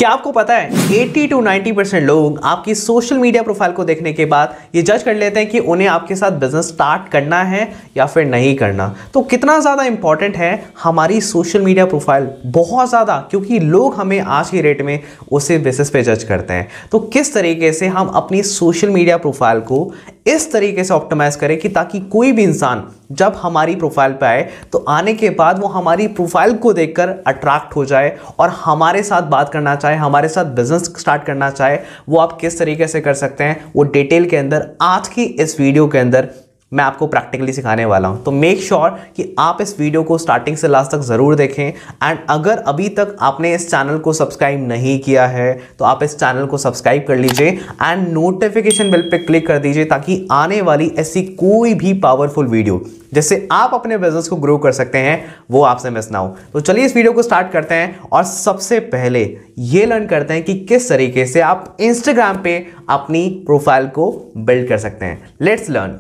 क्या आपको पता है 80 to 90% लोग आपकी सोशल मीडिया प्रोफाइल को देखने के बाद ये जज कर लेते हैं कि उन्हें आपके साथ बिजनेस स्टार्ट करना है या फिर नहीं करना। तो कितना ज़्यादा इंपॉर्टेंट है हमारी सोशल मीडिया प्रोफाइल, बहुत ज़्यादा, क्योंकि लोग हमें आज की रेट में उसी बेसिस पे जज करते हैं। तो किस तरीके से हम अपनी सोशल मीडिया प्रोफाइल को इस तरीके से ऑप्टिमाइज करें कि ताकि कोई भी इंसान जब हमारी प्रोफाइल पे आए तो आने के बाद वो हमारी प्रोफाइल को देखकर अट्रैक्ट हो जाए और हमारे साथ बात करना चाहे, हमारे साथ बिजनेस स्टार्ट करना चाहे। वो आप किस तरीके से कर सकते हैं वो डिटेल के अंदर आज की इस वीडियो के अंदर मैं आपको प्रैक्टिकली सिखाने वाला हूं। तो मेक श्योर कि आप इस वीडियो को स्टार्टिंग से लास्ट तक जरूर देखें। एंड अगर अभी तक आपने इस चैनल को सब्सक्राइब नहीं किया है तो आप इस चैनल को सब्सक्राइब कर लीजिए एंड नोटिफिकेशन बेल पे क्लिक कर दीजिए ताकि आने वाली ऐसी कोई भी पावरफुल वीडियो जिससे आप अपने बिजनेस को ग्रो कर सकते हैं वो आपसे मिस ना हो। तो चलिए इस वीडियो को स्टार्ट करते हैं और सबसे पहले ये लर्न करते हैं कि किस तरीके से आप इंस्टाग्राम पे अपनी प्रोफाइल को बिल्ड कर सकते हैं। Let's learn.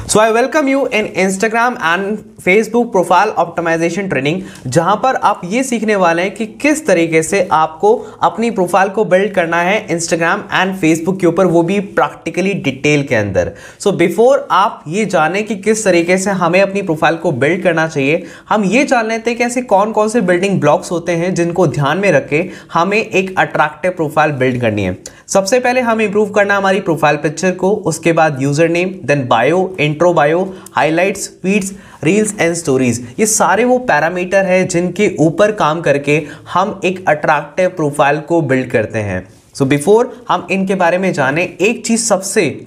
So I welcome you in Instagram and Facebook profile optimisation training, जहां पर आप ये सीखने वाले हैं कि किस तरीके से आपको अपनी प्रोफाइल को बिल्ड करना है Instagram एंड Facebook के ऊपर, वो भी प्रैक्टिकली डिटेल के अंदर। सो बिफोर आप ये जाने कि किस तरीके से हमें अपनी प्रोफाइल को बिल्ड करना चाहिए, हम ये जान लेते हैं कि ऐसे कौन कौन से बिल्डिंग ब्लॉक्स होते हैं जिनको ध्यान में रख के हमें एक अट्रैक्टिव प्रोफाइल बिल्ड करनी है। सबसे पहले हम इंप्रूव करना हमारी प्रोफाइल पिक्चर को, उसके बाद user name, then bio, intro bio, highlights, feeds, reels and stories. ये सारे वो पैरामीटर है जिनके ऊपर काम करके हम एक अट्रैक्टिव प्रोफाइल को बिल्ड करते हैं। सो बिफोर हम इनके बारे में जाने, एक चीज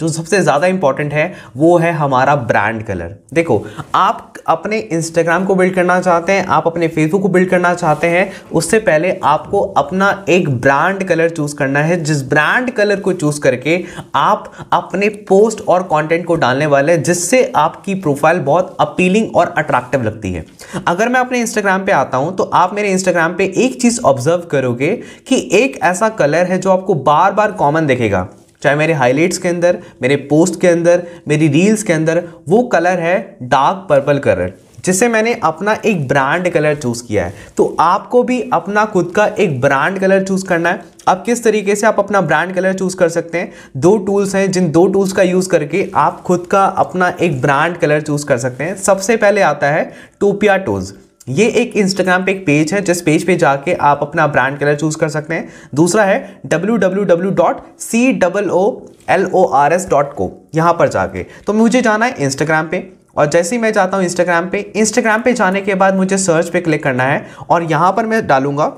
जो सबसे ज्यादा इंपॉर्टेंट है वो है हमारा ब्रांड कलर। देखो, आप अपने इंस्टाग्राम को बिल्ड करना चाहते हैं, आप अपने फेसबुक को बिल्ड करना चाहते हैं, उससे पहले आपको अपना एक ब्रांड कलर चूज करना है, जिस ब्रांड कलर को चूज करके आप अपने पोस्ट और कंटेंट को डालने वाले हैं, जिससे आपकी प्रोफाइल बहुत अपीलिंग और अट्रैक्टिव लगती है। अगर मैं अपने इंस्टाग्राम पे आता हूं तो आप मेरे इंस्टाग्राम पे एक चीज ऑब्जर्व करोगे कि एक ऐसा कलर है जो आपको बार बार कॉमन दिखेगा, चाहे मेरे हाइलाइट्स के अंदर, मेरे पोस्ट के अंदर, मेरी रील्स के अंदर। वो कलर है डार्क पर्पल कलर, जिसे मैंने अपना एक ब्रांड कलर चूज किया है। तो आपको भी अपना खुद का एक ब्रांड कलर चूज करना है। अब किस तरीके से आप अपना ब्रांड कलर चूज कर सकते हैं, दो टूल्स हैं जिन दो टूल्स का यूज करके आप खुद का अपना एक ब्रांड कलर चूज कर सकते हैं। सबसे पहले आता है टोपिया टोन्स। ये एक इंस्टाग्राम पे एक पेज है जिस पेज पे जाके आप अपना ब्रांड कलर चूज कर सकते हैं। दूसरा है www.cloors.co, यहां पर जाके। तो मुझे जाना है इंस्टाग्राम पे, और जैसे ही मैं जाता हूं इंस्टाग्राम पे जाने के बाद मुझे सर्च पे क्लिक करना है और यहां पर मैं डालूंगा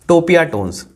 टोपिया टोन्स।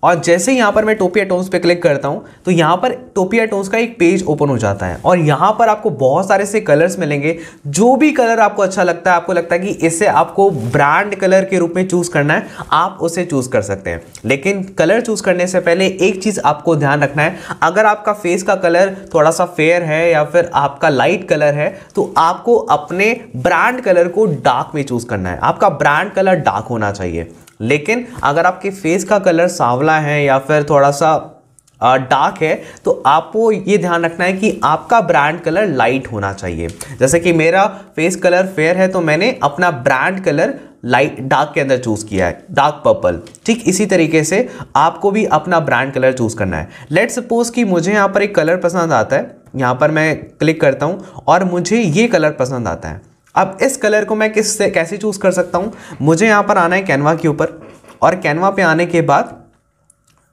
और जैसे ही यहाँ पर मैं टोपिया टोन्स पे क्लिक करता हूँ तो यहाँ पर टोपिया टोन्स का एक पेज ओपन हो जाता है और यहाँ पर आपको बहुत सारे से कलर्स मिलेंगे। जो भी कलर आपको अच्छा लगता है, आपको लगता है कि इसे आपको ब्रांड कलर के रूप में चूज करना है, आप उसे चूज कर सकते हैं। लेकिन कलर चूज करने से पहले एक चीज आपको ध्यान रखना है, अगर आपका फेस का कलर थोड़ा सा फेयर है या फिर आपका लाइट कलर है तो आपको अपने ब्रांड कलर को डार्क में चूज करना है। आपका ब्रांड कलर डार्क होना चाहिए। लेकिन अगर आपके फेस का कलर सांवला है या फिर थोड़ा सा डार्क है तो आपको ये ध्यान रखना है कि आपका ब्रांड कलर लाइट होना चाहिए। जैसे कि मेरा फेस कलर फेयर है तो मैंने अपना ब्रांड कलर लाइट डार्क के अंदर चूज किया है, डार्क पर्पल। ठीक इसी तरीके से आपको भी अपना ब्रांड कलर चूज करना है। लेट्स सपोज कि मुझे यहाँ पर एक कलर पसंद आता है, यहाँ पर मैं क्लिक करता हूँ और मुझे ये कलर पसंद आता है। अब इस कलर को मैं कैसे चूज कर सकता हूं, मुझे यहां पर आना है कैनवा के ऊपर, और कैनवा पे आने के बाद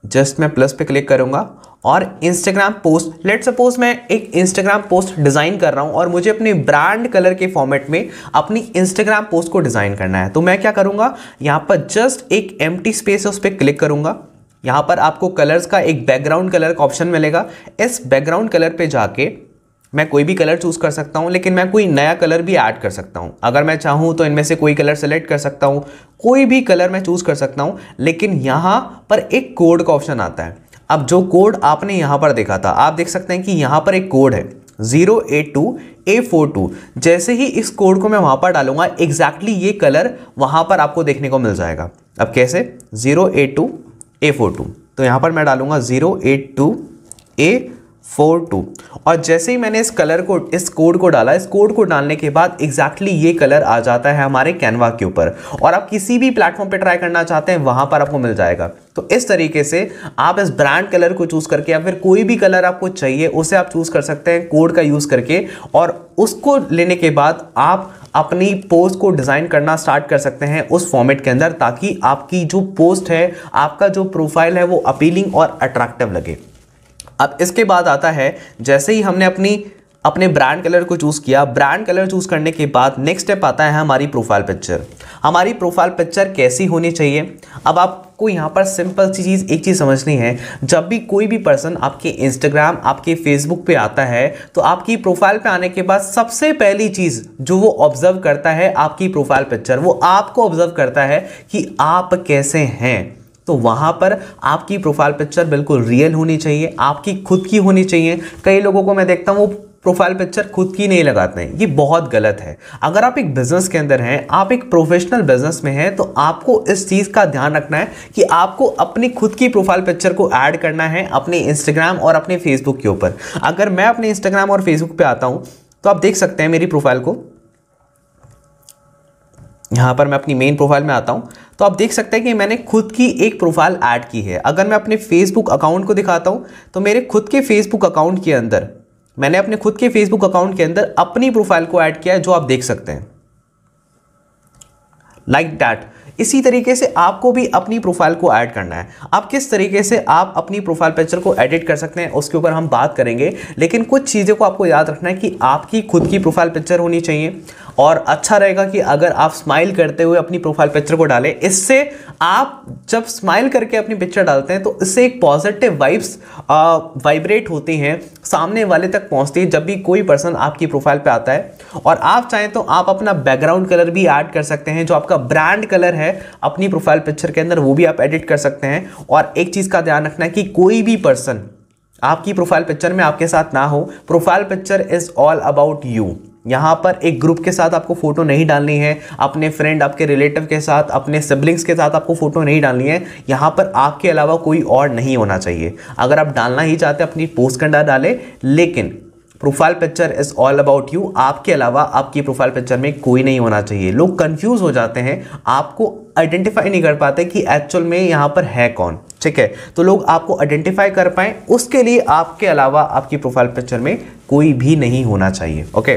जस्ट मैं प्लस पे क्लिक करूंगा और इंस्टाग्राम पोस्ट, लेट सपोज मैं एक इंस्टाग्राम पोस्ट डिजाइन कर रहा हूं और मुझे अपने ब्रांड कलर के फॉर्मेट में अपनी इंस्टाग्राम पोस्ट को डिजाइन करना है। तो मैं क्या करूंगा, यहां पर जस्ट एक एम्प्टी स्पेस है उस पर क्लिक करूंगा। यहां पर आपको कलर्स का एक बैकग्राउंड कलर का ऑप्शन मिलेगा। इस बैकग्राउंड कलर पे जाके मैं कोई भी कलर चूज कर सकता हूं, लेकिन मैं कोई नया कलर भी ऐड कर सकता हूं। अगर मैं चाहूं तो इनमें से कोई कलर सेलेक्ट कर सकता हूं, कोई भी कलर मैं चूज कर सकता हूं। लेकिन यहां पर एक कोड का ऑप्शन आता है। अब जो कोड आपने यहां पर देखा था, आप देख सकते हैं कि यहां पर एक कोड है 082A42। जैसे ही इस कोड को मैं वहां पर डालूंगा, एग्जैक्टली ये कलर वहां पर आपको देखने को मिल जाएगा। अब कैसे, 082A42, तो यहां पर मैं डालूंगा 082A42। 42। और जैसे ही मैंने इस कोड को डाला, इस कोड को डालने के बाद एग्जैक्टली ये कलर आ जाता है हमारे कैनवा के ऊपर, और आप किसी भी प्लेटफॉर्म पे ट्राई करना चाहते हैं वहां पर आपको मिल जाएगा। तो इस तरीके से आप इस ब्रांड कलर को चूज करके या फिर कोई भी कलर आपको चाहिए उसे आप चूज कर सकते हैं कोड का यूज करके, और उसको लेने के बाद आप अपनी पोस्ट को डिजाइन करना स्टार्ट कर सकते हैं उस फॉर्मेट के अंदर, ताकि आपकी जो पोस्ट है, आपका जो प्रोफाइल है वो अपीलिंग और अट्रैक्टिव लगे। अब इसके बाद आता है, जैसे ही हमने अपने ब्रांड कलर को चूज किया, ब्रांड कलर चूज करने के बाद नेक्स्ट स्टेप आता है हमारी प्रोफाइल पिक्चर। हमारी प्रोफाइल पिक्चर कैसी होनी चाहिए? अब आपको यहाँ पर सिंपल सी चीज़ एक चीज़ समझनी है, जब भी कोई भी पर्सन आपके इंस्टाग्राम, आपके फेसबुक पे आता है, तो आपकी प्रोफाइल पे आने के बाद सबसे पहली चीज़ जो वो ऑब्जर्व करता है आपकी प्रोफाइल पिक्चर, वो आपको ऑब्जर्व करता है कि आप कैसे हैं। तो वहाँ पर आपकी प्रोफाइल पिक्चर बिल्कुल रियल होनी चाहिए, आपकी खुद की होनी चाहिए। कई लोगों को मैं देखता हूँ वो प्रोफाइल पिक्चर खुद की नहीं लगाते हैं, ये बहुत गलत है। अगर आप एक बिजनेस के अंदर हैं, आप एक प्रोफेशनल बिजनेस में हैं, तो आपको इस चीज़ का ध्यान रखना है कि आपको अपनी खुद की प्रोफाइल पिक्चर को ऐड करना है अपने इंस्टाग्राम और अपने फेसबुक के ऊपर। अगर मैं अपने इंस्टाग्राम और फेसबुक पे आता हूँ तो आप देख सकते हैं मेरी प्रोफाइल को, यहाँ पर मैं अपनी मेन प्रोफाइल में आता हूँ तो आप देख सकते हैं कि मैंने खुद की एक प्रोफाइल ऐड की है। अगर मैं अपने फेसबुक अकाउंट को दिखाता हूँ तो मेरे खुद के फेसबुक अकाउंट के अंदर मैंने अपने खुद के फेसबुक अकाउंट के अंदर अपनी प्रोफाइल को ऐड किया है, जो आप देख सकते हैं लाइक दैट। इसी तरीके से आपको भी अपनी प्रोफाइल को ऐड करना है। आप किस तरीके से आप अपनी प्रोफाइल पिक्चर को एडिट कर सकते हैं उसके ऊपर हम बात करेंगे, लेकिन कुछ चीज़ों को आपको याद रखना है कि आपकी खुद की प्रोफाइल पिक्चर होनी चाहिए। और अच्छा रहेगा कि अगर आप स्माइल करते हुए अपनी प्रोफाइल पिक्चर को डालें। इससे आप जब स्माइल करके अपनी पिक्चर डालते हैं तो इससे एक पॉजिटिव वाइब्स वाइब्रेट होती हैं, सामने वाले तक पहुंचती है जब भी कोई पर्सन आपकी प्रोफाइल पे आता है। और आप चाहें तो आप अपना बैकग्राउंड कलर भी ऐड कर सकते हैं, जो आपका ब्रांड कलर है अपनी प्रोफाइल पिक्चर के अंदर, वो भी आप एडिट कर सकते हैं। और एक चीज़ का ध्यान रखना है कि कोई भी पर्सन आपकी प्रोफाइल पिक्चर में आपके साथ ना हो। Profile picture is all about you. यहाँ पर एक ग्रुप के साथ आपको फोटो नहीं डालनी है, अपने फ्रेंड, आपके रिलेटिव के साथ, अपने सिबलिंग्स के साथ आपको फोटो नहीं डालनी है। यहाँ पर आपके अलावा कोई और नहीं होना चाहिए। अगर आप डालना ही चाहते हैं अपनी पोस्ट के अंदर डालें, लेकिन profile picture is all about you. आपके अलावा आपकी प्रोफाइल पिक्चर में कोई नहीं होना चाहिए। लोग कंफ्यूज हो जाते हैं, आपको आइडेंटिफाई नहीं कर पाते कि एक्चुअल में यहाँ पर है कौन। ठीक है, तो लोग आपको आइडेंटिफाई कर पाए उसके लिए आपके अलावा आपकी प्रोफाइल पिक्चर में कोई भी नहीं होना चाहिए। ओके,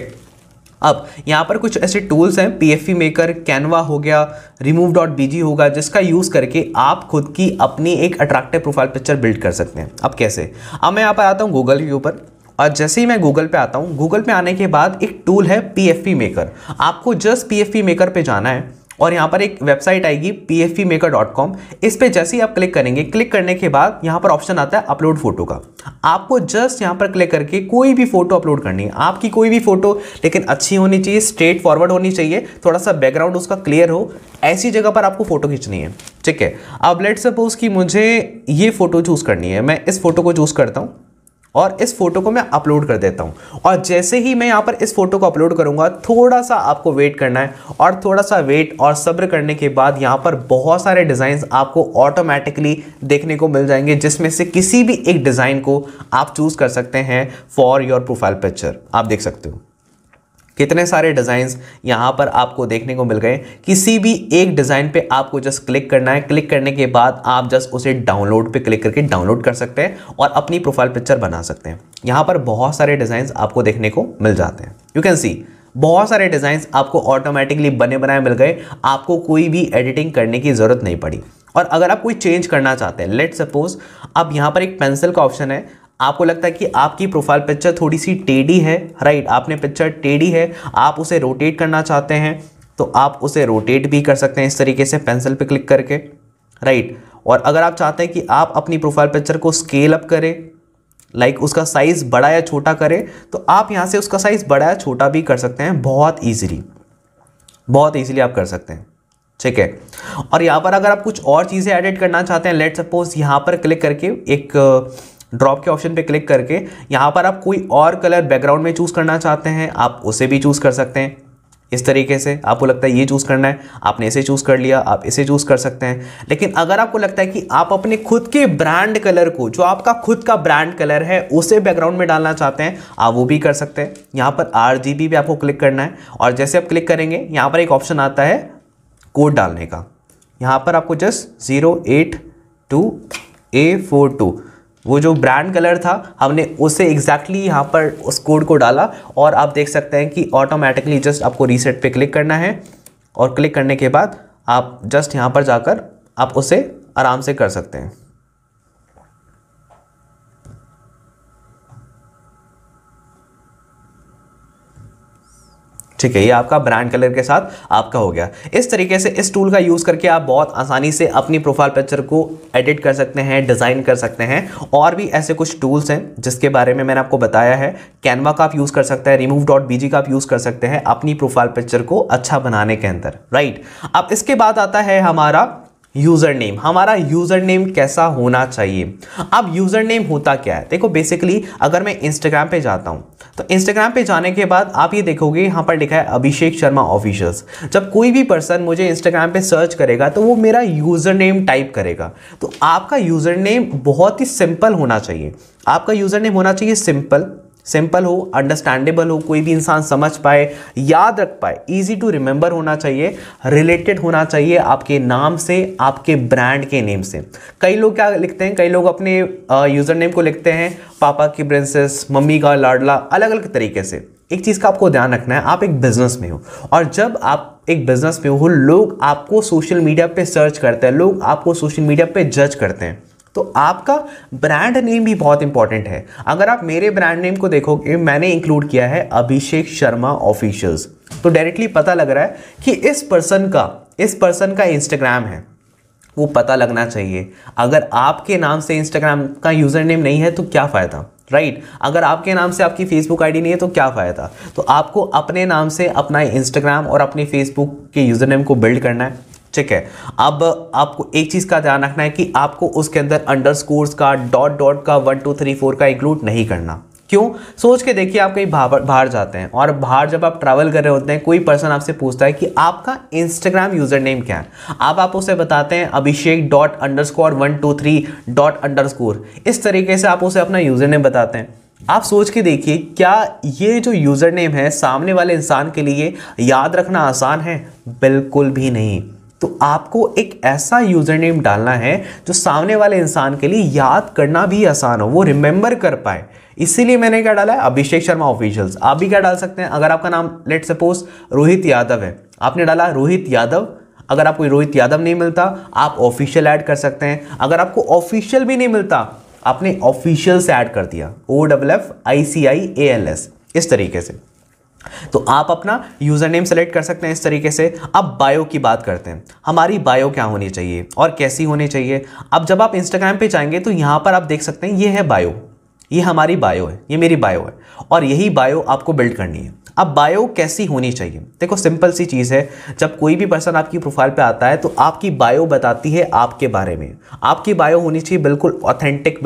अब यहाँ पर कुछ ऐसे टूल्स हैं, PFP मेकर, कैनवा हो गया, remove.bg होगा, जिसका यूज़ करके आप खुद की अपनी एक अट्रैक्टिव प्रोफाइल पिक्चर बिल्ड कर सकते हैं। अब कैसे? अब मैं यहाँ पर आता हूँ गूगल के ऊपर, और जैसे ही मैं गूगल पे आता हूँ, गूगल पे आने के बाद एक टूल है PFP मेकर। आपको जस्ट PFP मेकर पे जाना है और यहाँ पर एक वेबसाइट आएगी pfpmaker.com। इस पे जैसे ही आप क्लिक करेंगे, क्लिक करने के बाद यहाँ पर ऑप्शन आता है अपलोड फोटो का। आपको जस्ट यहाँ पर क्लिक करके कोई भी फोटो अपलोड करनी है, आपकी कोई भी फोटो, लेकिन अच्छी होनी चाहिए, स्ट्रेट फॉरवर्ड होनी चाहिए, थोड़ा सा बैकग्राउंड उसका क्लियर हो, ऐसी जगह पर आपको फोटो खींचनी है। ठीक है, अब लेट्स सपोज कि मुझे ये फोटो चूज करनी है, मैं इस फोटो को चूज करता हूँ और इस फोटो को मैं अपलोड कर देता हूं। और जैसे ही मैं यहां पर इस फोटो को अपलोड करूंगा, थोड़ा सा आपको वेट करना है, और थोड़ा सा वेट और सब्र करने के बाद यहां पर बहुत सारे डिज़ाइंस आपको ऑटोमेटिकली देखने को मिल जाएंगे, जिसमें से किसी भी एक डिज़ाइन को आप चूज कर सकते हैं फॉर योर प्रोफाइल पिक्चर। आप देख सकते हो कितने सारे डिज़ाइंस यहाँ पर आपको देखने को मिल गए। किसी भी एक डिज़ाइन पे आपको जस्ट क्लिक करना है, क्लिक करने के बाद आप जस्ट उसे डाउनलोड पे क्लिक करके डाउनलोड कर सकते हैं और अपनी प्रोफाइल पिक्चर बना सकते हैं। यहाँ पर बहुत सारे डिज़ाइंस आपको देखने को मिल जाते हैं। यू कैन सी बहुत सारे डिज़ाइंस आपको ऑटोमेटिकली बने बनाए मिल गए, आपको कोई भी एडिटिंग करने की ज़रूरत नहीं पड़ी। और अगर आप कोई चेंज करना चाहते हैं, लेट्स सपोज अब यहाँ पर एक पेंसिल का ऑप्शन है, आपको लगता है कि आपकी प्रोफाइल पिक्चर थोड़ी सी टेढ़ी है, राइट, आपने पिक्चर टेढ़ी है, आप उसे रोटेट करना चाहते हैं, तो आप उसे रोटेट भी कर सकते हैं इस तरीके से पेंसिल पे क्लिक करके, राइट। और अगर आप चाहते हैं कि आप अपनी प्रोफाइल पिक्चर को स्केल अप करें, लाइक उसका साइज़ बड़ा या छोटा करें, तो आप यहाँ से उसका साइज़ बड़ा या छोटा भी कर सकते हैं, बहुत ईजिली आप कर सकते हैं। ठीक है, और यहाँ पर अगर आप कुछ और चीज़ें एडिट करना चाहते हैं, लेट्स सपोज यहाँ पर क्लिक करके एक ड्रॉप के ऑप्शन पे क्लिक करके यहाँ पर आप कोई और कलर बैकग्राउंड में चूज़ करना चाहते हैं, आप उसे भी चूज़ कर सकते हैं। इस तरीके से आपको लगता है ये चूज़ करना है, आपने इसे चूज़ कर लिया, आप इसे चूज़ कर सकते हैं। लेकिन अगर आपको लगता है कि आप अपने खुद के ब्रांड कलर को, जो आपका खुद का ब्रांड कलर है, उसे बैकग्राउंड में डालना चाहते हैं, आप वो भी कर सकते हैं। यहाँ पर RGB पे आपको क्लिक करना है और जैसे आप क्लिक करेंगे यहाँ पर एक ऑप्शन आता है कोड डालने का। यहाँ पर आपको जस्ट 082A42 वो जो ब्रांड कलर था हमने उसे एग्जैक्टली यहाँ पर उस कोड को डाला और आप देख सकते हैं कि ऑटोमेटिकली जस्ट आपको रीसेट पे क्लिक करना है और क्लिक करने के बाद आप जस्ट यहाँ पर जाकर आप उसे आराम से कर सकते हैं। ठीक है, ये आपका ब्रांड कलर के साथ आपका हो गया। इस तरीके से इस टूल का यूज़ करके आप बहुत आसानी से अपनी प्रोफाइल पिक्चर को एडिट कर सकते हैं, डिज़ाइन कर सकते हैं। और भी ऐसे कुछ टूल्स हैं जिसके बारे में मैंने आपको बताया है। कैनवा का आप यूज़ कर सकते हैं, remove.bg का आप यूज़ कर सकते हैं अपनी प्रोफाइल पिक्चर को अच्छा बनाने के अंदर, राइट। अब इसके बाद आता है हमारा यूज़र नेम। हमारा यूज़र नेम कैसा होना चाहिए। अब यूज़र नेम होता क्या है, देखो बेसिकली अगर मैं इंस्टाग्राम पे जाता हूँ तो इंस्टाग्राम पे जाने के बाद आप ये देखोगे यहाँ पर लिखा है अभिषेक शर्मा ऑफिशियल्स। जब कोई भी पर्सन मुझे इंस्टाग्राम पे सर्च करेगा तो वो मेरा यूज़र नेम टाइप करेगा। तो आपका यूज़र नेम बहुत ही सिंपल होना चाहिए। आपका यूज़र नेम होना चाहिए सिंपल हो, अंडरस्टैंडेबल हो, कोई भी इंसान समझ पाए, याद रख पाए, इजी टू रिमेंबर होना चाहिए, रिलेटेड होना चाहिए आपके नाम से, आपके ब्रांड के नेम से। कई लोग क्या लिखते हैं, कई लोग अपने यूज़र नेम को लिखते हैं पापा की प्रिंसेस, मम्मी का लाडला, अलग अलग तरीके से। एक चीज़ का आपको ध्यान रखना है, आप एक बिजनेस में हो और जब आप एक बिजनेस में हो, लोग आपको सोशल मीडिया पे सर्च करते हैं, लोग आपको सोशल मीडिया पे जज करते हैं। तो आपका ब्रांड नेम भी बहुत इंपॉर्टेंट है। अगर आप मेरे ब्रांड नेम को देखोगे, मैंने इंक्लूड किया है अभिषेक शर्मा ऑफिशियल्स, तो डायरेक्टली पता लग रहा है कि इस पर्सन का इंस्टाग्राम है, वो पता लगना चाहिए। अगर आपके नाम से इंस्टाग्राम का यूज़र नेम नहीं है तो क्या फ़ायदा, राइट। अगर आपके नाम से आपकी फेसबुक आईडी नहीं है तो क्या फ़ायदा। तो आपको अपने नाम से अपना इंस्टाग्राम और अपनी फेसबुक के यूज़र नेम को बिल्ड करना है, ठीक है। अब आपको एक चीज़ का ध्यान रखना है कि आपको उसके अंदर अंडरस्कोर्स का, डॉट का, 1 2 3 4 का इंक्लूड नहीं करना। क्यों, सोच के देखिए, आप कहीं बाहर जाते हैं और बाहर जब आप ट्रैवल कर रहे होते हैं, कोई पर्सन आपसे पूछता है कि आपका इंस्टाग्राम यूज़र नेम क्या है, आप उसे बताते हैं abhishek._123. इस तरीके से आप उसे अपना यूज़र नेम बताते हैं। आप सोच के देखिए, क्या ये जो यूज़र नेम है सामने वाले इंसान के लिए याद रखना आसान है? बिल्कुल भी नहीं। तो आपको एक ऐसा यूज़र नेम डालना है जो सामने वाले इंसान के लिए याद करना भी आसान हो, वो रिमेंबर कर पाए। इसीलिए मैंने क्या डाला है, अभिषेक शर्मा ऑफिशियल्स। आप भी क्या डाल सकते हैं, अगर आपका नाम लेट सपोज रोहित यादव है, आपने डाला रोहित यादव। अगर आपको रोहित यादव नहीं मिलता, आप ऑफिशियल ऐड कर सकते हैं। अगर आपको ऑफिशियल भी नहीं मिलता, आपने ऑफिशियल से ऐड कर दिया, OFFICIALS, इस तरीके से। तो आप अपना यूज़र नेम सेलेक्ट कर सकते हैं इस तरीके से। अब बायो की बात करते हैं, हमारी बायो क्या होनी चाहिए और कैसी होनी चाहिए। अब जब आप इंस्टाग्राम पे जाएंगे तो यहाँ पर आप देख सकते हैं, ये है बायो, ये हमारी बायो है, ये मेरी बायो है और यही बायो आपको बिल्ड करनी है। अब बायो कैसी होनी चाहिए, देखो सिंपल सी चीज़ है। जब कोई भी पर्सन आपकी प्रोफाइल पे आता है तो आपकी बायो बताती है आपके बारे में। आपकी बायो होनी चाहिए बिल्कुल ऑथेंटिक,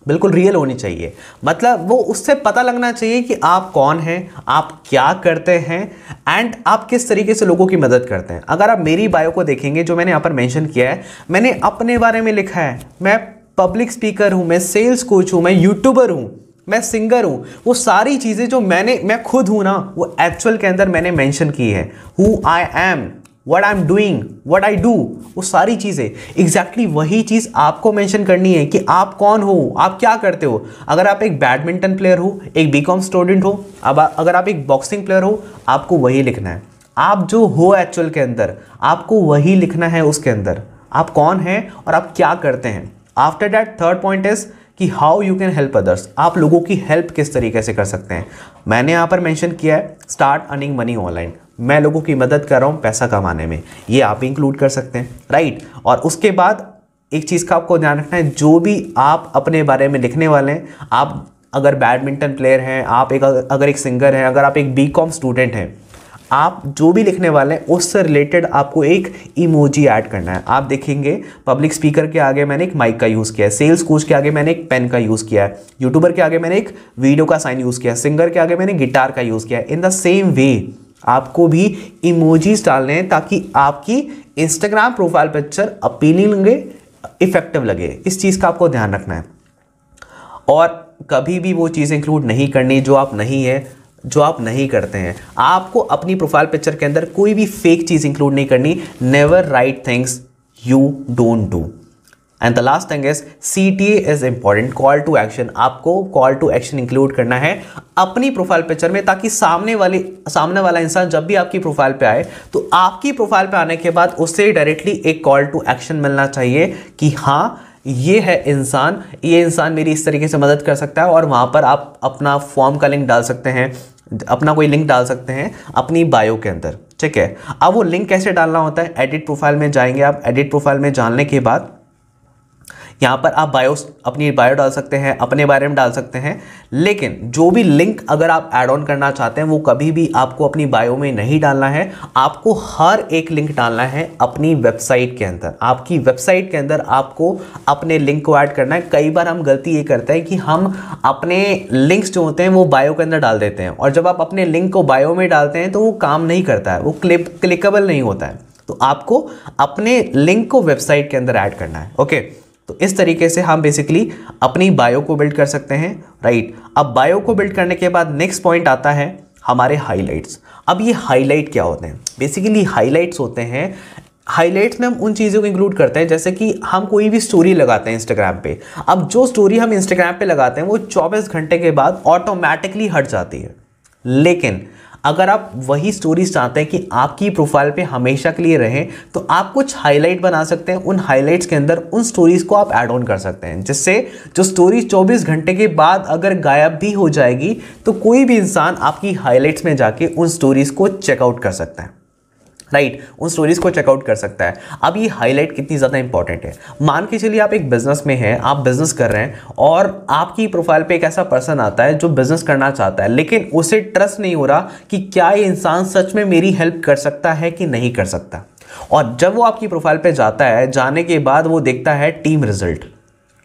बिल्कुल रियल होनी चाहिए। मतलब वो उससे पता लगना चाहिए कि आप कौन हैं, आप क्या करते हैं एंड आप किस तरीके से लोगों की मदद करते हैं। अगर आप मेरी बायो को देखेंगे, जो मैंने यहाँ पर मेंशन किया है, मैंने अपने बारे में लिखा है, मैं पब्लिक स्पीकर हूँ, मैं सेल्स कोच हूँ, मैं यूट्यूबर हूँ, मैं सिंगर हूँ। वो सारी चीज़ें जो मैं खुद हूँ ना, वो एक्चुअल के अंदर मैंने मेंशन की है। Who I am, what I am doing, what I do, वो सारी चीज़ें एग्जैक्टली वही चीज़ आपको मेंशन करनी है कि आप कौन हो, आप क्या करते हो। अगर आप एक बैडमिंटन प्लेयर हो, एक बीकॉम स्टूडेंट हो, अब अगर आप एक बॉक्सिंग प्लेयर हो, आपको वही लिखना है। आप जो हो एक्चुअल के अंदर, आपको वही लिखना है उसके अंदर, आप कौन हैं और आप क्या करते हैं। After that third point is कि how you can help others, आप लोगों की हेल्प किस तरीके से कर सकते हैं। मैंने यहाँ पर मेंशन किया है स्टार्ट अर्निंग मनी ऑनलाइन, मैं लोगों की मदद कर रहा हूँ पैसा कमाने में, ये आप भी इंक्लूड कर सकते हैं, राइट। और उसके बाद एक चीज़ का आपको ध्यान रखना है, जो भी आप अपने बारे में लिखने वाले हैं, आप अगर बैडमिंटन प्लेयर हैं, आप अगर एक सिंगर हैं, अगर आप एक बीकॉम स्टूडेंट हैं, आप जो भी लिखने वाले हैं उससे रिलेटेड आपको एक इमोजी ऐड करना है। आप देखेंगे पब्लिक स्पीकर के आगे मैंने एक माइक का यूज़ किया है, सेल्स कोच के आगे मैंने एक पेन का यूज़ किया है, यूट्यूबर के आगे मैंने एक वीडियो का साइन यूज़ किया है, सिंगर के आगे मैंने गिटार का यूज़ किया है। इन द सेम वे आपको भी इमोजीज डालने हैं ताकि आपकी इंस्टाग्राम प्रोफाइल पिक्चर अपीलिंग लगे, इफेक्टिव लगे। इस चीज़ का आपको ध्यान रखना है। और कभी भी वो चीज़ इंक्लूड नहीं करनी जो आप नहीं करते हैं। आपको अपनी प्रोफाइल पिक्चर के अंदर कोई भी फेक चीज़ इंक्लूड नहीं करनी। Never write things you don't do. And the last thing is CTA is important, call to action. आपको कॉल टू एक्शन इंक्लूड करना है अपनी प्रोफाइल पिक्चर में, ताकि सामने वाला इंसान जब भी आपकी प्रोफाइल पे आए तो आपकी प्रोफाइल पे आने के बाद उससे डायरेक्टली एक कॉल टू एक्शन मिलना चाहिए कि हाँ ये इंसान मेरी इस तरीके से मदद कर सकता है। और वहाँ पर आप अपना फॉर्म का लिंक डाल सकते हैं, अपना कोई लिंक डाल सकते हैं अपनी बायो के अंदर, ठीक है। अब वो लिंक कैसे डालना होता है, एडिट प्रोफाइल में जाएंगे आप। एडिट प्रोफाइल में जाने के बाद यहाँ पर आप अपनी बायो डाल सकते हैं, अपने बारे में डाल सकते हैं। लेकिन जो भी लिंक अगर आप ऐड ऑन करना चाहते हैं वो कभी भी आपको अपनी बायो में नहीं डालना है। आपको हर एक लिंक डालना है अपनी वेबसाइट के अंदर। आपकी वेबसाइट के अंदर आपको अपने लिंक को ऐड करना है। कई बार हम गलती ये करते हैं कि हम अपने लिंक्स जो होते हैं वो बायो के अंदर डाल देते हैं, और जब आप अपने लिंक को बायो में डालते हैं तो वो काम नहीं करता है, वो क्लिकेबल नहीं होता है। तो आपको अपने लिंक को वेबसाइट के अंदर ऐड करना है, ओके। तो इस तरीके से हम बेसिकली अपनी बायो को बिल्ड कर सकते हैं, राइट। अब बायो को बिल्ड करने के बाद नेक्स्ट पॉइंट आता है हमारे हाइलाइट्स। अब ये हाइलाइट क्या होते हैं? बेसिकली हाइलाइट्स होते हैं, हाइलाइट्स में हम उन चीज़ों को इंक्लूड करते हैं जैसे कि हम कोई भी स्टोरी लगाते हैं इंस्टाग्राम पे। अब जो स्टोरी हम इंस्टाग्राम पे लगाते हैं वो 24 घंटे के बाद ऑटोमेटिकली हट जाती है। लेकिन अगर आप वही स्टोरीज चाहते हैं कि आपकी प्रोफाइल पे हमेशा के लिए रहें तो आप कुछ हाईलाइट बना सकते हैं। उन हाईलाइट्स के अंदर उन स्टोरीज को आप ऐड ऑन कर सकते हैं, जिससे जो स्टोरी 24 घंटे के बाद अगर गायब भी हो जाएगी तो कोई भी इंसान आपकी हाईलाइट्स में जाके उन स्टोरीज को चेकआउट कर सकता है, राइट। उन स्टोरीज को चेकआउट कर सकता है। अब ये हाईलाइट कितनी ज़्यादा इंपॉर्टेंट है, मान के चलिए आप एक बिजनेस में हैं, आप बिजनेस कर रहे हैं और आपकी प्रोफाइल पे एक ऐसा पर्सन आता है जो बिजनेस करना चाहता है, लेकिन उसे ट्रस्ट नहीं हो रहा कि क्या ये इंसान सच में मेरी हेल्प कर सकता है कि नहीं कर सकता। और जब वो आपकी प्रोफाइल पे जाता है, जाने के बाद वो देखता है टीम रिजल्ट,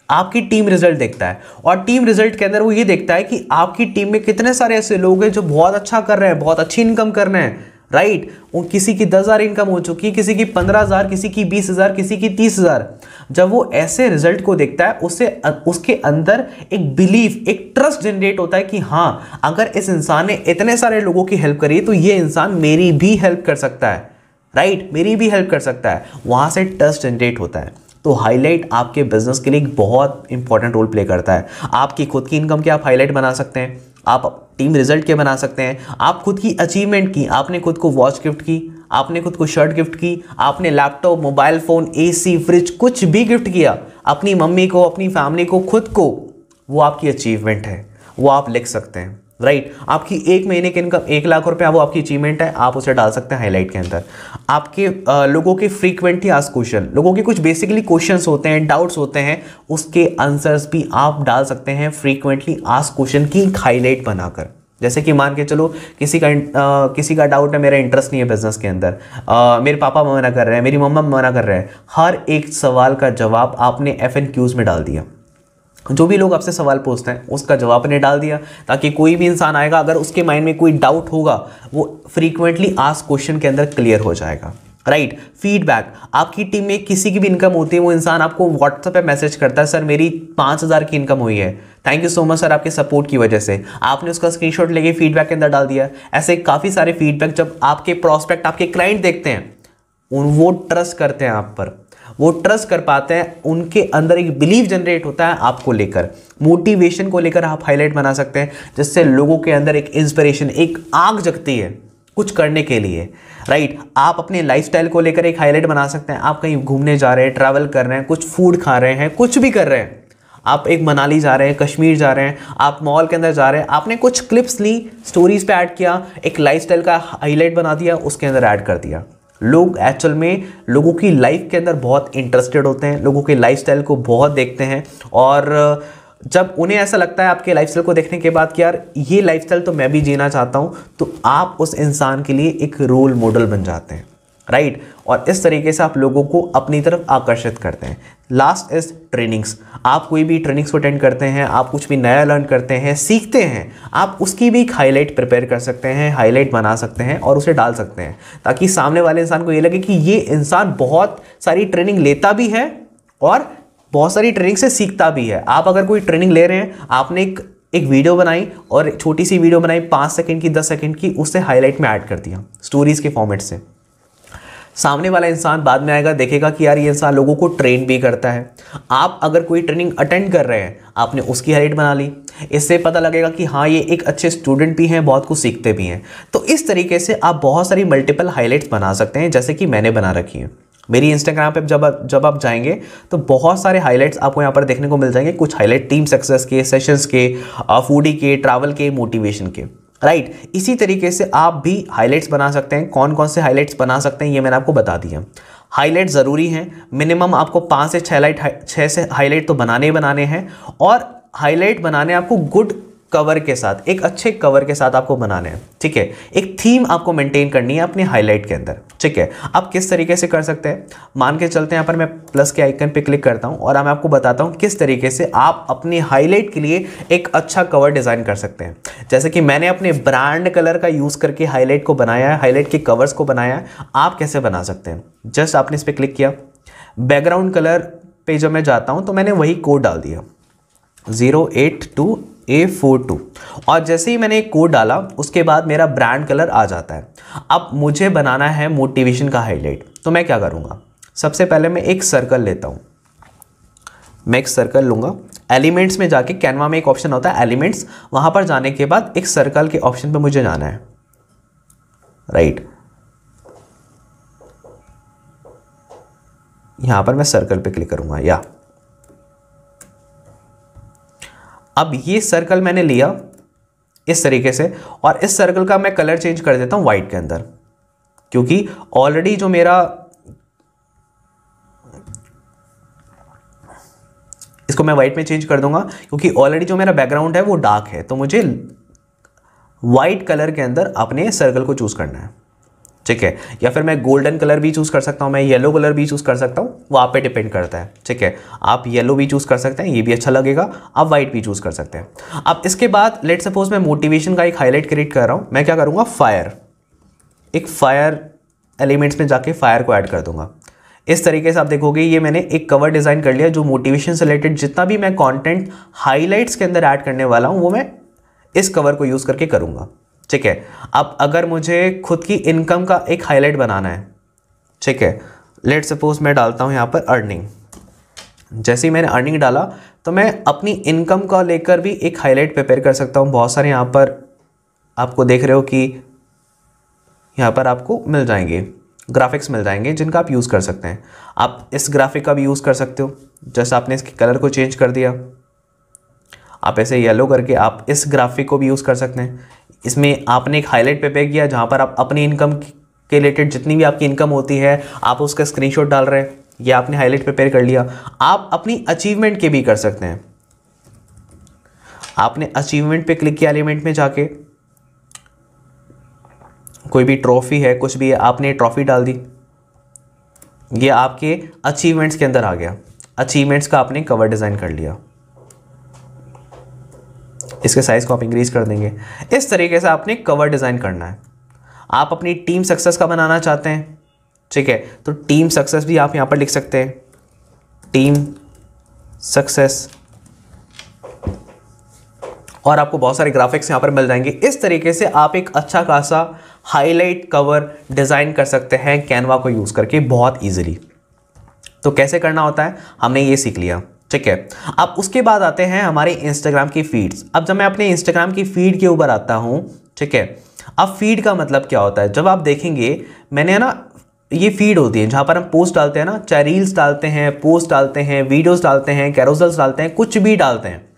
आपकी टीम रिजल्ट देखता है, और टीम रिजल्ट के अंदर वो ये देखता है कि आपकी टीम में कितने सारे ऐसे लोग हैं जो बहुत अच्छा कर रहे हैं, बहुत अच्छी इनकम कर रहे हैं, राइट। किसी की 10,000 इनकम हो चुकी है, किसी की 15,000, किसी की 20,000, किसी की 30,000। जब वो ऐसे रिजल्ट को देखता है उसके अंदर एक बिलीफ, एक ट्रस्ट जनरेट होता है कि हाँ, अगर इस इंसान ने इतने सारे लोगों की हेल्प करी तो ये इंसान मेरी भी हेल्प कर सकता है, राइट, मेरी भी हेल्प कर सकता है। वहाँ से ट्रस्ट जनरेट होता है। तो हाईलाइट आपके बिजनेस के लिए एक बहुत इंपॉर्टेंट रोल प्ले करता है। आपकी खुद की इनकम के आप हाईलाइट बना सकते हैं, आप टीम रिजल्ट के बना सकते हैं, आप खुद की अचीवमेंट की, आपने खुद को वॉच गिफ्ट की, आपने खुद को शर्ट गिफ्ट की, आपने laptop, mobile phone, AC, fridge, कुछ भी गिफ्ट किया अपनी मम्मी को, अपनी फैमिली को, खुद को, वो आपकी अचीवमेंट है, वो आप लिख सकते हैं, राइट। आपकी एक महीने की इनकम 1 लाख रुपया, वो आपकी अचीवमेंट है, आप उसे डाल सकते हैं हाईलाइट के अंदर। आपके लोगों के फ्रीक्वेंटली आस्क्ड क्वेश्चन, लोगों के कुछ बेसिकली क्वेश्चंस होते हैं, डाउट्स होते हैं, उसके आंसर्स भी आप डाल सकते हैं फ्रीक्वेंटली आस्क्ड क्वेश्चन की हाईलाइट बनाकर। जैसे कि मान के चलो किसी का डाउट है, मेरा इंटरेस्ट नहीं है बिजनेस के अंदर, मेरे पापा मना कर रहे हैं, मेरी मम्मा मना कर रहे हैं, हर एक सवाल का जवाब आपने FNQs में डाल दिया। जो भी लोग आपसे सवाल पूछते हैं उसका जवाब ने डाल दिया, ताकि कोई भी इंसान आएगा अगर उसके माइंड में कोई डाउट होगा वो फ्रीक्वेंटली आस्क्ड क्वेश्चन के अंदर क्लियर हो जाएगा, राइट। फीडबैक, आपकी टीम में किसी की भी इनकम होती है, वो इंसान आपको व्हाट्सएप पे मैसेज करता है, सर मेरी 5,000 की इनकम हुई है, thank you so much sir आपके सपोर्ट की वजह से। आपने उसका स्क्रीनशॉट लेके फीडबैक के अंदर डाल दिया। ऐसे काफ़ी सारे फीडबैक जब आपके प्रॉस्पेक्ट, आपके क्लाइंट देखते हैं, वो ट्रस्ट करते हैं आप पर, वो ट्रस्ट कर पाते हैं, उनके अंदर एक बिलीव जनरेट होता है आपको लेकर, मोटिवेशन को लेकर आप हाईलाइट बना सकते हैं, जिससे लोगों के अंदर एक इंस्पिरेशन, एक आग जगती है कुछ करने के लिए, राइट। आप अपने लाइफस्टाइल को लेकर एक हाईलाइट बना सकते हैं। आप कहीं घूमने जा रहे हैं, ट्रैवल कर रहे हैं, कुछ फूड खा रहे हैं, कुछ भी कर रहे हैं, आप एक मनाली जा रहे हैं, कश्मीर जा रहे हैं, आप मॉल के अंदर जा रहे हैं, आपने कुछ क्लिप्स ली, स्टोरीज पे ऐड किया, एक लाइफस्टाइल का हाईलाइट बना दिया, उसके अंदर ऐड कर दिया। लोग एक्चुअल में लोगों की लाइफ के अंदर बहुत इंटरेस्टेड होते हैं, लोगों के लाइफस्टाइल को बहुत देखते हैं, और जब उन्हें ऐसा लगता है आपके लाइफस्टाइल को देखने के बाद कि यार ये लाइफस्टाइल तो मैं भी जीना चाहता हूँ, तो आप उस इंसान के लिए एक रोल मॉडल बन जाते हैं, राइट। और इस तरीके से आप लोगों को अपनी तरफ आकर्षित करते हैं। Last is trainings. आप कोई भी ट्रेनिंग्स को अटेंड करते हैं, आप कुछ भी नया लर्न करते हैं, सीखते हैं, आप उसकी भी एक हाईलाइट प्रिपेयर कर सकते हैं, हाईलाइट बना सकते हैं और उसे डाल सकते हैं, ताकि सामने वाले इंसान को ये लगे कि ये इंसान बहुत सारी ट्रेनिंग लेता भी है और बहुत सारी ट्रेनिंग से सीखता भी है। आप अगर कोई ट्रेनिंग ले रहे हैं, आपने एक वीडियो बनाई और छोटी सी वीडियो बनाई 5 सेकंड की, 10 सेकंड की, उससे हाईलाइट में ऐड कर दिया स्टोरीज के फॉर्मेट से, सामने वाला इंसान बाद में आएगा, देखेगा कि यार ये इंसान लोगों को ट्रेन भी करता है। आप अगर कोई ट्रेनिंग अटेंड कर रहे हैं, आपने उसकी हाईलाइट बना ली, इससे पता लगेगा कि हाँ ये एक अच्छे स्टूडेंट भी हैं, बहुत कुछ सीखते भी हैं। तो इस तरीके से आप बहुत सारी मल्टीपल हाईलाइट्स बना सकते हैं, जैसे कि मैंने बना रखी है। मेरी इंस्टाग्राम पे जब आप जाएंगे तो बहुत सारे हाईलाइट्स आपको यहाँ पर देखने को मिल जाएंगे। कुछ हाईलाइट टीम सक्सेस के, सेशंस के, फूडी के, ट्रैवल के, मोटिवेशन के, राइट। इसी तरीके से आप भी हाईलाइट्स बना सकते हैं। कौन कौन से हाईलाइट्स बना सकते हैं ये मैंने आपको बता दिया। हाईलाइट ज़रूरी हैं, मिनिमम आपको 5 से 6 से हाईलाइट तो बनाने ही बनाने हैं, और हाईलाइट बनाने आपको गुड कवर के साथ, एक अच्छे कवर के साथ आपको बनाने हैं, ठीक है। एक थीम आपको मेंटेन करनी है अपनी हाईलाइट के अंदर, ठीक है। आप किस तरीके से कर सकते हैं, मान के चलते हैं यहाँ पर मैं प्लस के आइकन पे क्लिक करता हूँ और मैं आपको बताता हूँ किस तरीके से आप अपनी हाईलाइट के लिए एक अच्छा कवर डिज़ाइन कर सकते हैं। जैसे कि मैंने अपने ब्रांड कलर का यूज़ करके हाईलाइट को बनाया है, हाईलाइट के कवर्स को बनाया है। आप कैसे बना सकते हैं, जस्ट आपने इस पर क्लिक किया, बैकग्राउंड कलर पे जब मैं जाता हूँ तो मैंने वही कोड डाल दिया 082A42, और जैसे ही मैंने एक कोड डाला उसके बाद मेरा ब्रांड कलर आ जाता है। अब मुझे बनाना है मोटिवेशन का हाईलाइट, तो मैं क्या करूँगा, सबसे पहले मैं एक सर्कल लेता हूँ। मैं एक सर्कल लूँगा, एलिमेंट्स में जाके, कैनवा में एक ऑप्शन होता है एलिमेंट्स, वहाँ पर जाने के बाद एक सर्कल के ऑप्शन पे मुझे जाना है, राइट। यहाँ पर मैं सर्कल पे क्लिक करूँगा, या अब ये सर्कल मैंने लिया इस तरीके से, और इस सर्कल का मैं कलर चेंज कर देता हूं व्हाइट के अंदर, क्योंकि ऑलरेडी जो मेरा, इसको मैं व्हाइट में चेंज कर दूंगा क्योंकि ऑलरेडी जो मेरा बैकग्राउंड है वो डार्क है, तो मुझे व्हाइट कलर के अंदर अपने सर्कल को चूज करना है, ठीक है। या फिर मैं गोल्डन कलर भी चूज़ कर सकता हूँ, मैं येलो कलर भी चूज़ कर सकता हूँ, वो आप पे डिपेंड करता है, ठीक है। आप येलो भी चूज़ कर सकते हैं, ये भी अच्छा लगेगा, आप वाइट भी चूज़ कर सकते हैं। अब इसके बाद लेट सपोज मैं मोटिवेशन का एक हाईलाइट क्रिएट कर रहा हूँ, मैं क्या करूँगा, फायर, एक फायर एलिमेंट्स में जाके फायर को ऐड कर दूंगा। इस तरीके से आप देखोगे ये मैंने एक कवर डिज़ाइन कर लिया, जो मोटिवेशन से रिलेटेड जितना भी मैं कंटेंट हाईलाइट्स के अंदर ऐड करने वाला हूँ वो मैं इस कवर को यूज़ करके करूँगा, ठीक है। अब अगर मुझे खुद की इनकम का एक हाईलाइट बनाना है, ठीक है, लेट सपोज मैं डालता हूँ यहाँ पर अर्निंग। जैसे ही मैंने अर्निंग डाला तो मैं अपनी इनकम का लेकर भी एक हाईलाइट प्रिपेयर कर सकता हूँ। बहुत सारे यहाँ पर आपको देख रहे हो कि यहाँ पर आपको मिल जाएंगे ग्राफिक्स, मिल जाएंगे जिनका आप यूज़ कर सकते हैं। आप इस ग्राफिक का भी यूज़ कर सकते हो, जैसे आपने इसके कलर को चेंज कर दिया, आप ऐसे येलो करके आप इस ग्राफिक को भी यूज़ कर सकते हैं। इसमें आपने एक हाईलाइट प्रिपेयर किया जहाँ पर आप अपनी इनकम के रिलेटेड जितनी भी आपकी इनकम होती है आप उसका स्क्रीनशॉट डाल रहे हैं, ये आपने हाईलाइट प्रिपेयर कर लिया। आप अपनी अचीवमेंट के भी कर सकते हैं। आपने अचीवमेंट पे क्लिक किया, एलिमेंट में जाके कोई भी ट्रॉफी है, कुछ भी है, आपने ट्रॉफी डाल दी, ये आपके अचीवमेंट्स के अंदर आ गया। अचीवमेंट्स का आपने कवर डिज़ाइन कर लिया, इसके साइज को आप इंक्रीज कर देंगे। इस तरीके से आपने कवर डिज़ाइन करना है। आप अपनी टीम सक्सेस का बनाना चाहते हैं, ठीक है, तो टीम सक्सेस भी आप यहाँ पर लिख सकते हैं, टीम सक्सेस, और आपको बहुत सारे ग्राफिक्स यहाँ पर मिल जाएंगे। इस तरीके से आप एक अच्छा खासा हाईलाइट कवर डिज़ाइन कर सकते हैं कैनवा को यूज़ करके बहुत ईजिली। तो कैसे करना होता है हमने ये सीख लिया, ठीक है। अब उसके बाद आते हैं हमारे इंस्टाग्राम की फीड्स। अब जब मैं अपने इंस्टाग्राम की फीड के ऊपर आता हूँ, ठीक है, अब फीड का मतलब क्या होता है, जब आप देखेंगे मैंने ना ये फीड होती है जहाँ पर हम पोस्ट डालते हैं ना, चाहे रील्स डालते हैं, पोस्ट डालते हैं, वीडियोस डालते हैं, कैरोसेल्स डालते हैं, कुछ भी डालते हैं,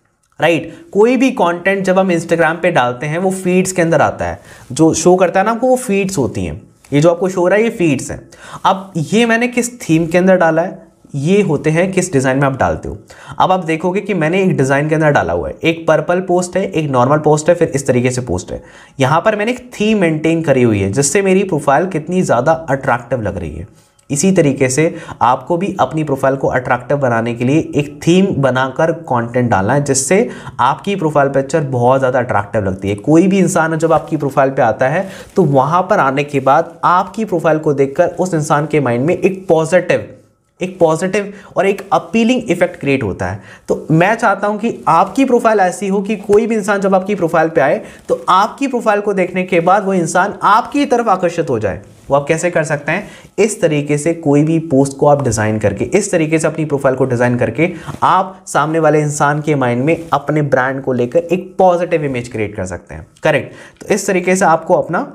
राइट। कोई भी कंटेंट जब हम इंस्टाग्राम पे डालते हैं वो फीड्स के अंदर आता है, जो शो करता है ना आपको वो फीड्स होती हैं। ये जो आपको शो हो रहा है ये फीड्स हैं। अब ये मैंने किस थीम के अंदर डाला है, ये होते हैं किस डिज़ाइन में आप डालते हो। अब आप देखोगे कि मैंने एक डिज़ाइन के अंदर डाला हुआ है, एक पर्पल पोस्ट है, एक नॉर्मल पोस्ट है, फिर इस तरीके से पोस्ट है। यहाँ पर मैंने एक थीम मेंटेन करी हुई है जिससे मेरी प्रोफाइल कितनी ज़्यादा अट्रैक्टिव लग रही है। इसी तरीके से आपको भी अपनी प्रोफाइल को अट्रैक्टिव बनाने के लिए एक थीम बनाकर कंटेंट डालना है, जिससे आपकी प्रोफाइल पिक्चर बहुत ज़्यादा अट्रैक्टिव लगती है। कोई भी इंसान जब आपकी प्रोफाइल पे आता है तो वहाँ पर आने के बाद आपकी प्रोफाइल को देखकर उस इंसान के माइंड में एक पॉजिटिव और एक अपीलिंग इफेक्ट क्रिएट होता है। तो मैं चाहता हूं कि आपकी प्रोफाइल ऐसी हो कि कोई भी इंसान जब आपकी प्रोफाइल पे आए तो आपकी प्रोफाइल को देखने के बाद वो इंसान आपकी तरफ आकर्षित हो जाए। वो आप कैसे कर सकते हैं? इस तरीके से कोई भी पोस्ट को आप डिजाइन करके, इस तरीके से अपनी प्रोफाइल को डिजाइन करके आप सामने वाले इंसान के माइंड में अपने ब्रांड को लेकर एक पॉजिटिव इमेज क्रिएट कर सकते हैं। करेक्ट। तो इस तरीके से आपको अपना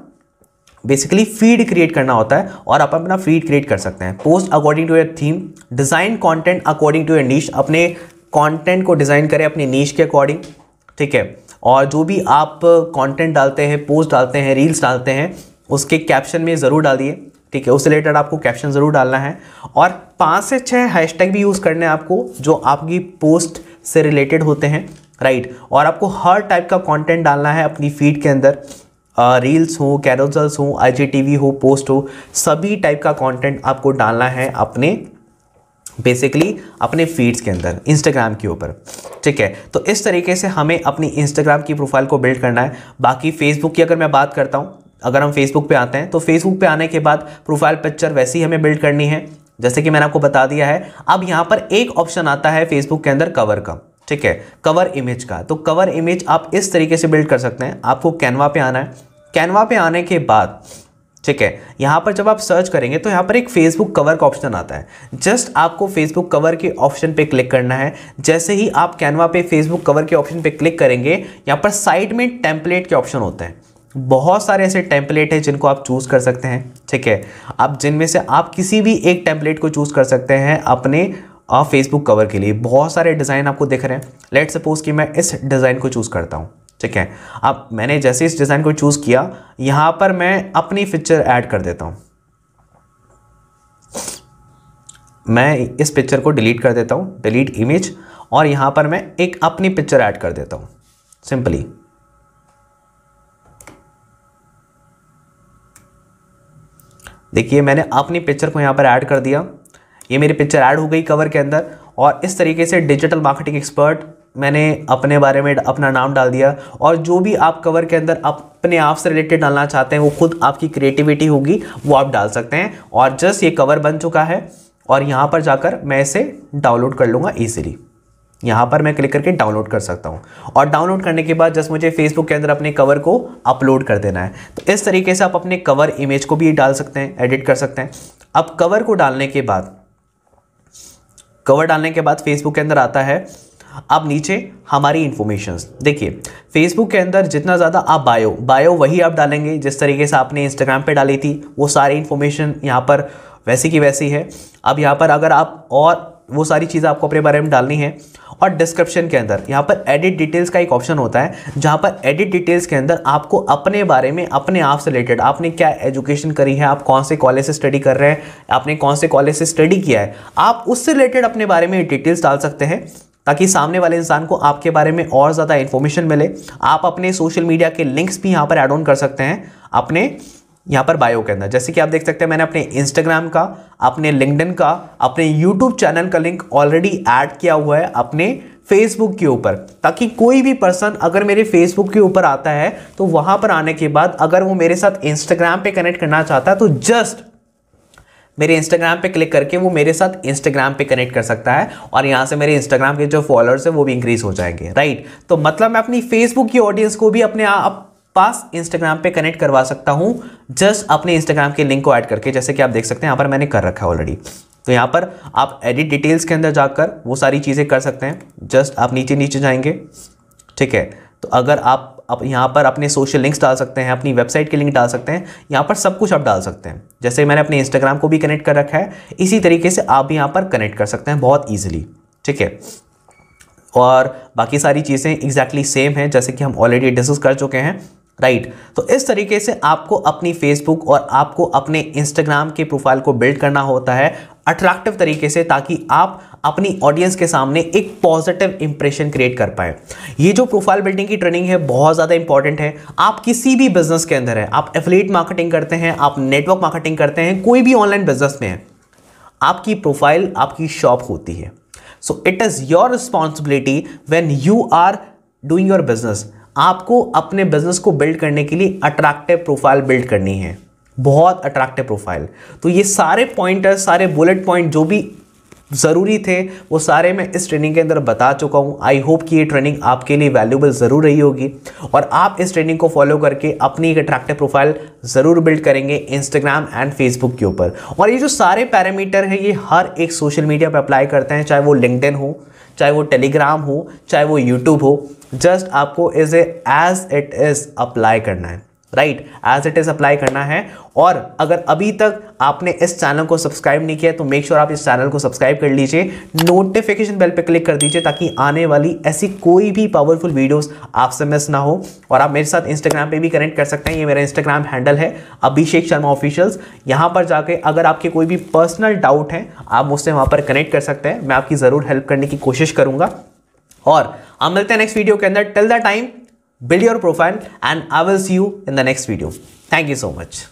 बेसिकली फीड क्रिएट करना होता है और आप अपना फीड क्रिएट कर सकते हैं। Post according to your theme, design content according to your niche. अपने कंटेंट को डिजाइन करें अपनी नीश के अकॉर्डिंग, ठीक है। और जो भी आप कंटेंट डालते हैं, पोस्ट डालते हैं, रील्स डालते हैं, उसके कैप्शन में ज़रूर डालिए, ठीक है। उससे रिलेटेड आपको कैप्शन ज़रूर डालना है और 5 से 6 हैशटैग भी यूज़ करने हैं आपको जो आपकी पोस्ट से रिलेटेड होते हैं, राइट। और आपको हर टाइप का कंटेंट डालना है अपनी फीड के अंदर, रील्स हो, कैरोसेल्स हो, आईजीटीवी हो, पोस्ट हो, सभी टाइप का कंटेंट आपको डालना है अपने बेसिकली अपने फीड्स के अंदर, इंस्टाग्राम के ऊपर, ठीक है। तो इस तरीके से हमें अपनी इंस्टाग्राम की प्रोफाइल को बिल्ड करना है। बाकी फेसबुक की अगर मैं बात करता हूँ, अगर हम फेसबुक पे आते हैं तो फेसबुक पे आने के बाद प्रोफाइल पिक्चर वैसी हमें बिल्ड करनी है जैसे कि मैंने आपको बता दिया है। अब यहाँ पर एक ऑप्शन आता है फेसबुक के अंदर कवर का, ठीक है, कवर इमेज का। तो कवर इमेज आप इस तरीके से बिल्ड कर सकते हैं। आपको कैनवा पे आना है। कैनवा पे आने के बाद, ठीक है, यहाँ पर जब आप सर्च करेंगे तो यहाँ पर एक फेसबुक कवर का ऑप्शन आता है। जस्ट आपको फेसबुक कवर के ऑप्शन पे क्लिक करना है। जैसे ही आप कैनवा पे फेसबुक कवर के ऑप्शन पे क्लिक करेंगे, यहाँ पर साइड में टेम्पलेट के ऑप्शन होते हैं। बहुत सारे ऐसे टेम्पलेट हैं जिनको आप चूज़ कर सकते हैं, ठीक है। आप जिनमें से आप किसी भी एक टेम्पलेट को चूज़ कर सकते हैं अपने फेसबुक कवर के लिए। बहुत सारे डिज़ाइन आपको दिख रहे हैं। लेट्स सपोज कि मैं इस डिज़ाइन को चूज़ करता हूँ, ठीक है। अब मैंने जैसे इस डिज़ाइन को चूज़ किया, यहाँ पर मैं अपनी पिक्चर ऐड कर देता हूँ। मैं इस पिक्चर को डिलीट कर देता हूँ, डिलीट इमेज, और यहाँ पर मैं एक अपनी पिक्चर ऐड कर देता हूँ सिंपली। देखिए मैंने अपनी पिक्चर को यहाँ पर ऐड कर दिया। ये मेरी पिक्चर ऐड हो गई कवर के अंदर। और इस तरीके से डिजिटल मार्केटिंग एक्सपर्ट मैंने अपने बारे में अपना नाम डाल दिया। और जो भी आप कवर के अंदर अपने आप से रिलेटेड डालना चाहते हैं, वो खुद आपकी क्रिएटिविटी होगी, वो आप डाल सकते हैं। और जस्ट ये कवर बन चुका है और यहाँ पर जाकर मैं इसे डाउनलोड कर लूँगा ईजिली। यहाँ पर मैं क्लिक करके डाउनलोड कर सकता हूँ। और डाउनलोड करने के बाद जस्ट मुझे फेसबुक के अंदर अपने कवर को अपलोड कर देना है। तो इस तरीके से आप अपने कवर इमेज को भी डाल सकते हैं, एडिट कर सकते हैं। अब कवर को डालने के बाद, कवर डालने के बाद फेसबुक के अंदर आता है अब नीचे हमारी इन्फॉर्मेशंस। देखिए फेसबुक के अंदर जितना ज़्यादा आप बायो वही आप डालेंगे जिस तरीके से आपने इंस्टाग्राम पे डाली थी, वो सारी इन्फॉर्मेशन यहाँ पर वैसी की वैसी है। अब यहाँ पर अगर आप और वो सारी चीज़ें आपको अपने बारे में डालनी है। और डिस्क्रिप्शन के अंदर यहाँ पर एडिट डिटेल्स का एक ऑप्शन होता है, जहाँ पर एडिट डिटेल्स के अंदर आपको अपने बारे में, अपने आप से रिलेटेड, आपने क्या एजुकेशन करी है, आप कौन से कॉलेज से स्टडी कर रहे हैं, आपने कौन से कॉलेज से स्टडी किया है, आप उससे रिलेटेड अपने बारे में डिटेल्स डाल सकते हैं ताकि सामने वाले इंसान को आपके बारे में और ज़्यादा इन्फॉर्मेशन मिले। आप अपने सोशल मीडिया के लिंक्स भी यहाँ पर ऐड ऑन कर सकते हैं अपने यहाँ पर बायो के अंदर। जैसे कि आप देख सकते हैं मैंने अपने इंस्टाग्राम का, अपने लिंक्डइन का, अपने यूट्यूब चैनल का लिंक ऑलरेडी ऐड किया हुआ है अपने फेसबुक के ऊपर, ताकि कोई भी पर्सन अगर मेरे फेसबुक के ऊपर आता है तो वहाँ पर आने के बाद अगर वो मेरे साथ इंस्टाग्राम पे कनेक्ट करना चाहता है तो जस्ट मेरे इंस्टाग्राम पे क्लिक करके वो मेरे साथ इंस्टाग्राम पे कनेक्ट कर सकता है और यहाँ से मेरे इंस्टाग्राम के जो फॉलोअर्स है वो भी इंक्रीज हो जाएंगे, राइट। तो मतलब मैं अपनी फेसबुक की ऑडियंस को भी अपने आप पास इंस्टाग्राम पे कनेक्ट करवा सकता हूँ जस्ट अपने इंस्टाग्राम के लिंक को ऐड करके। जैसे कि आप देख सकते हैं यहाँ पर मैंने कर रखा है ऑलरेडी। तो यहाँ पर आप एडिट डिटेल्स के अंदर जाकर वो सारी चीज़ें कर सकते हैं। जस्ट आप नीचे नीचे जाएंगे, ठीक है। तो अगर आप यहाँ पर अपने सोशल लिंक्स डाल सकते हैं, अपनी वेबसाइट के लिंक डाल सकते हैं, यहाँ पर सब कुछ आप डाल सकते हैं। जैसे मैंने अपने इंस्टाग्राम को भी कनेक्ट कर रखा है, इसी तरीके से आप भी यहाँ पर कनेक्ट कर सकते हैं बहुत ईजिली, ठीक है। और बाकी सारी चीज़ें एग्जैक्टली सेम है जैसे कि हम ऑलरेडी डिस्कस कर चुके हैं, राइट। तो इस तरीके से आपको अपनी फेसबुक और आपको अपने इंस्टाग्राम के प्रोफाइल को बिल्ड करना होता है अट्रैक्टिव तरीके से, ताकि आप अपनी ऑडियंस के सामने एक पॉजिटिव इंप्रेशन क्रिएट कर पाए। ये जो प्रोफाइल बिल्डिंग की ट्रेनिंग है बहुत ज़्यादा इंपॉर्टेंट है। आप किसी भी बिजनेस के अंदर है, आप एफिलिएट मार्केटिंग करते हैं, आप नेटवर्क मार्केटिंग करते हैं, कोई भी ऑनलाइन बिजनेस में है, आपकी प्रोफाइल आपकी शॉप होती है। So it is your responsibility when you are doing your business, आपको अपने बिजनेस को बिल्ड करने के लिए अट्रैक्टिव प्रोफाइल बिल्ड करनी है, बहुत अट्रैक्टिव प्रोफाइल। तो ये सारे पॉइंटर्स, सारे बुलेट पॉइंट जो भी ज़रूरी थे वो सारे मैं इस ट्रेनिंग के अंदर बता चुका हूँ। आई होप कि ये ट्रेनिंग आपके लिए वैल्यूबल ज़रूर रही होगी और आप इस ट्रेनिंग को फॉलो करके अपनी एक अट्रैक्टिव प्रोफाइल ज़रूर बिल्ड करेंगे इंस्टाग्राम एंड फेसबुक के ऊपर। और ये जो सारे पैरामीटर हैं ये हर एक सोशल मीडिया पर अप्लाई करते हैं, चाहे वो लिंक्डइन हो, चाहे वो टेलीग्राम हो, चाहे वो यूट्यूब हो। जस्ट आपको इसे एज इट इज़ अप्लाई करना है, right, as it is apply करना है। और अगर अभी तक आपने इस चैनल को सब्सक्राइब नहीं किया तो मेक श्योर आप इस चैनल को सब्सक्राइब कर लीजिए, नोटिफिकेशन बेल पे क्लिक कर दीजिए ताकि आने वाली ऐसी कोई भी पावरफुल वीडियोस आपसे मिस ना हो। और आप मेरे साथ इंस्टाग्राम पे भी कनेक्ट कर सकते हैं, ये मेरा इंस्टाग्राम हैंडल है अभिषेक शर्मा ऑफिशियल्स। यहाँ पर जाके अगर आपके कोई भी पर्सनल डाउट हैं आप मुझसे वहाँ पर कनेक्ट कर सकते हैं, मैं आपकी ज़रूर हेल्प करने की कोशिश करूँगा। और हम मिलते हैं नेक्स्ट वीडियो के अंदर। Till the time, build your profile and I will see you in the next video. Thank you so much.